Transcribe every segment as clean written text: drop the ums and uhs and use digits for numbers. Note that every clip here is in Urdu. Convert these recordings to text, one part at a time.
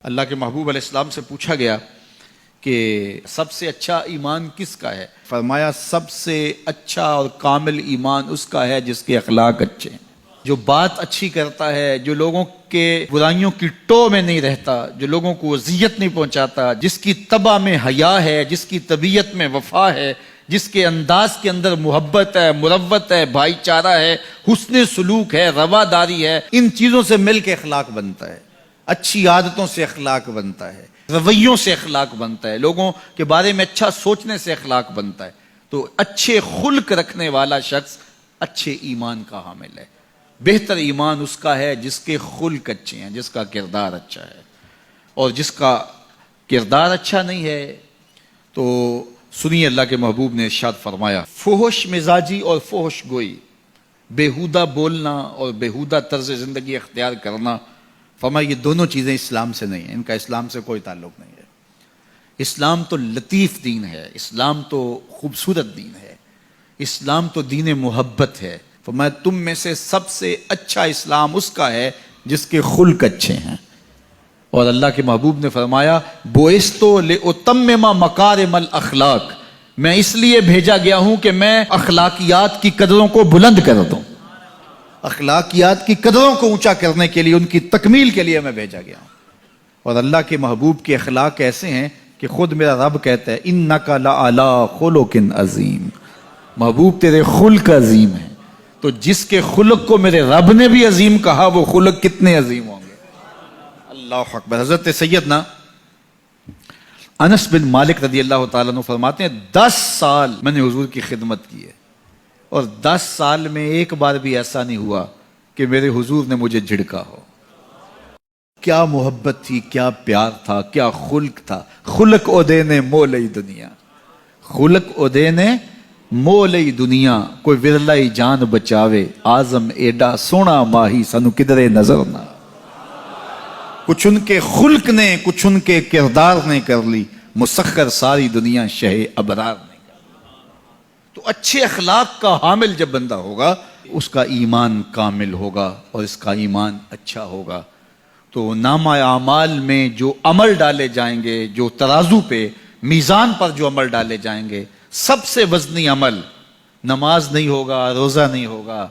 اللہ کے محبوب علیہ السلام سے پوچھا گیا کہ سب سے اچھا ایمان کس کا ہے؟ فرمایا سب سے اچھا اور کامل ایمان اس کا ہے جس کے اخلاق اچھے ہیں، جو بات اچھی کرتا ہے، جو لوگوں کے برائیوں کی ٹو میں نہیں رہتا، جو لوگوں کو اذیت نہیں پہنچاتا، جس کی طبع میں حیا ہے، جس کی طبیعت میں وفا ہے، جس کے انداز کے اندر محبت ہے، مروت ہے، بھائی چارہ ہے، حسن سلوک ہے، رواداری ہے۔ ان چیزوں سے مل کے اخلاق بنتا ہے، اچھی عادتوں سے اخلاق بنتا ہے، رویوں سے اخلاق بنتا ہے، لوگوں کے بارے میں اچھا سوچنے سے اخلاق بنتا ہے۔ تو اچھے خلق رکھنے والا شخص اچھے ایمان کا حامل ہے۔ بہتر ایمان اس کا ہے جس کے خلق اچھے ہیں، جس کا کردار اچھا ہے، اور جس کا کردار اچھا نہیں ہے تو سنیے اللہ کے محبوب نے ارشاد فرمایا، فحش مزاجی اور فحش گوئی، بیہودہ بولنا اور بیہودہ طرز زندگی اختیار کرنا، فرمایا یہ دونوں چیزیں اسلام سے نہیں ہیں، ان کا اسلام سے کوئی تعلق نہیں ہے۔ اسلام تو لطیف دین ہے، اسلام تو خوبصورت دین ہے، اسلام تو دین محبت ہے۔ فرمایا تم میں سے سب سے اچھا اسلام اس کا ہے جس کے خلق اچھے ہیں۔ اور اللہ کے محبوب نے فرمایا بوئستو لأتمم مکارم الاخلاق، میں اس لیے بھیجا گیا ہوں کہ میں اخلاقیات کی قدروں کو بلند کر دوں، اخلاقیات کی قدروں کو اونچا کرنے کے لیے، ان کی تکمیل کے لیے میں بھیجا گیا ہوں۔ اور اللہ کے محبوب کے اخلاق ایسے ہیں کہ خود میرا رب کہتا ہے انک لعلی خلق عظیم، محبوب تیرے خلق عظیم ہیں۔ تو جس کے خلق کو میرے رب نے بھی عظیم کہا وہ خلق کتنے عظیم ہوں گے۔ اللہ اکبر۔ حضرت سیدنا انس بن مالک رضی اللہ تعالیٰ عنہ فرماتے ہیں 10 سال میں نے حضور کی خدمت کی ہے، اور 10 سال میں ایک بار بھی ایسا نہیں ہوا کہ میرے حضور نے مجھے جھڑکا ہو۔ کیا محبت تھی، کیا پیار تھا، کیا خلق تھا۔ خلق اودے نے مولئی دنیا، خلق اودے نے مولئی دنیا، کوئی ورلائی جان بچاوے، آزم ایڈا سونا ماہی سنو کدرے نظر نہ۔ کچھ ان کے خلق نے، کچھ ان کے کردار نے کر لی، مسخر ساری دنیا شہ ابرار نے کر لی۔ تو اچھے اخلاق کا حامل جب بندہ ہوگا اس کا ایمان کامل ہوگا اور اس کا ایمان اچھا ہوگا۔ تو نامہ اعمال میں جو عمل ڈالے جائیں گے، جو ترازو پہ میزان پر جو عمل ڈالے جائیں گے، سب سے وزنی عمل نماز نہیں ہوگا، روزہ نہیں ہوگا۔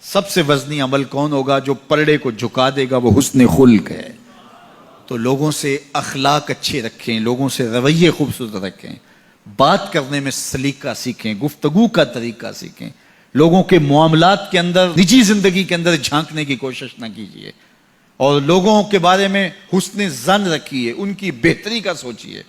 سب سے وزنی عمل کون ہوگا؟ جو پلڑے کو جھکا دے گا، وہ حسن خلق ہے۔ تو لوگوں سے اخلاق اچھے رکھیں، لوگوں سے رویے خوبصورت رکھیں، بات کرنے میں سلیقہ سیکھیں، گفتگو کا طریقہ سیکھیں، لوگوں کے معاملات کے اندر، نجی زندگی کے اندر جھانکنے کی کوشش نہ کیجیے، اور لوگوں کے بارے میں حسن ظن رکھیے، ان کی بہتری کا سوچیے،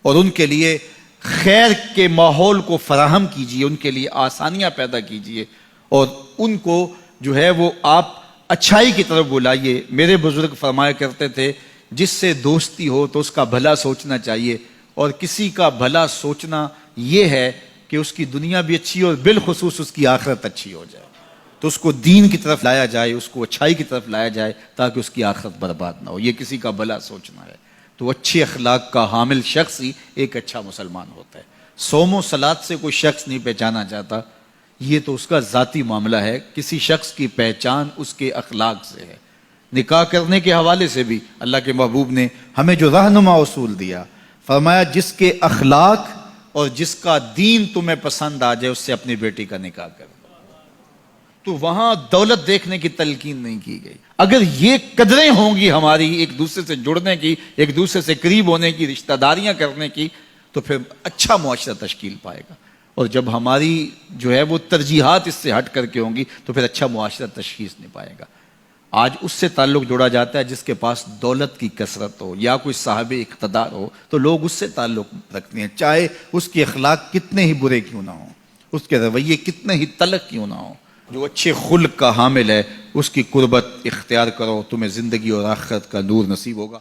اور ان کے لیے خیر کے ماحول کو فراہم کیجیے، ان کے لیے آسانیاں پیدا کیجیے، اور ان کو جو ہے وہ آپ اچھائی کی طرف بلائیے۔ میرے بزرگ فرمایا کرتے تھے جس سے دوستی ہو تو اس کا بھلا سوچنا چاہیے، اور کسی کا بھلا سوچنا یہ ہے کہ اس کی دنیا بھی اچھی ہو اور بالخصوص اس کی آخرت اچھی ہو جائے، تو اس کو دین کی طرف لایا جائے، اس کو اچھائی کی طرف لایا جائے تاکہ اس کی آخرت برباد نہ ہو۔ یہ کسی کا بھلا سوچنا ہے۔ تو اچھے اخلاق کا حامل شخص ہی ایک اچھا مسلمان ہوتا ہے۔ صوم و صلات سے کوئی شخص نہیں پہچانا چاہتا، یہ تو اس کا ذاتی معاملہ ہے۔ کسی شخص کی پہچان اس کے اخلاق سے ہے۔ نکاح کرنے کے حوالے سے بھی اللہ کے محبوب نے ہمیں جو رہنما اصول دیا، فرمایا جس کے اخلاق اور جس کا دین تمہیں پسند آ جائے اس سے اپنی بیٹی کا نکاح کرو۔ تو وہاں دولت دیکھنے کی تلقین نہیں کی گئی۔ اگر یہ قدریں ہوں گی ہماری ایک دوسرے سے جڑنے کی، ایک دوسرے سے قریب ہونے کی، رشتہ داریاں کرنے کی، تو پھر اچھا معاشرہ تشکیل پائے گا۔ اور جب ہماری جو ہے وہ ترجیحات اس سے ہٹ کر کے ہوں گی تو پھر اچھا معاشرہ تشخیص نہیں پائے گا۔ آج اس سے تعلق جوڑا جاتا ہے جس کے پاس دولت کی کثرت ہو یا کوئی صاحب اقتدار ہو، تو لوگ اس سے تعلق رکھتے ہیں، چاہے اس کے اخلاق کتنے ہی برے کیوں نہ ہوں، اس کے رویے کتنے ہی تلخ کیوں نہ ہوں۔ جو اچھے خلق کا حامل ہے اس کی قربت اختیار کرو، تمہیں زندگی اور آخرت کا نور نصیب ہوگا۔